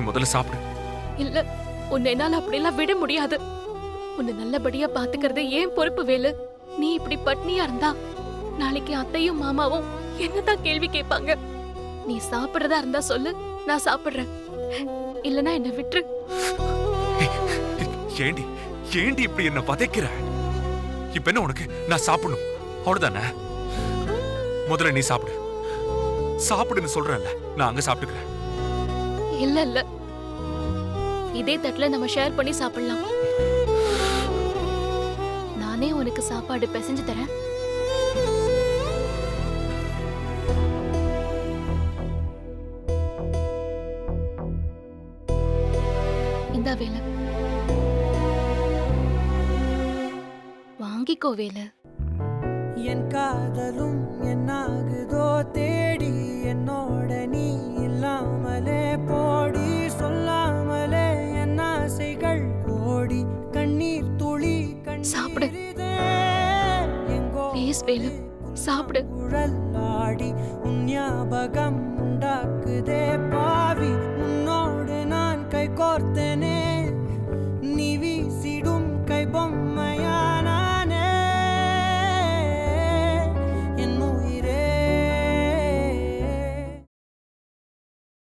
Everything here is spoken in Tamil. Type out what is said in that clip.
முதல்ல சாப்பிடு. இல்ல, உன்னை என்னால அப்படியெல்லாம் விட முடியாது. உன்னை நல்லபடியா பாத்துக்கிறது ஏன் பொறுப்பு வேலு. நீ இப்படி பட்னியா இருந்தா நாளைக்கு அத்தையும் மாமாவும் என்னதான் கேள்வி கேட்பாங்க. நீ சாப்பிடுறதா இருந்தா சொல்லு, நான் சாப்பிடுறேன். இல்லனா என்ன விட்டுரு. ஏண்டி ஏண்டி இப்படி என்ன வதைக்கிற? இப்ப என்ன உனக்கு? நான் சாப்பிடணும் அவ்வளவுதானே? முதல்ல நீ சாப்பிடு. சாப்பிடுன்னு சொல்றேன்ல, நான் அங்க சாப்பிட்டுக்கிறேன். இல்ல இல்ல, இதே தட்டுல நம்ம ஷேர் பண்ணி சாப்பிடலாம். நானே உனக்கு சாப்பாடு பிசைஞ்சு தரேன். இந்தா வேலு, வாங்கிக்கோ வேலு. என் காதலும் என்னாகுதோ தேடி, என்னோட நீ இல்லாமலே போடி, சொல்லாமலே என் ஆசைகள் கோடி, கண்ணீர் துளி சாப்பிடு. எங்கோ ப்ளீஸ் வேலு, சாப்பிடு. குழலாடி உன் ஞாபகம் உண்டாக்குதே பா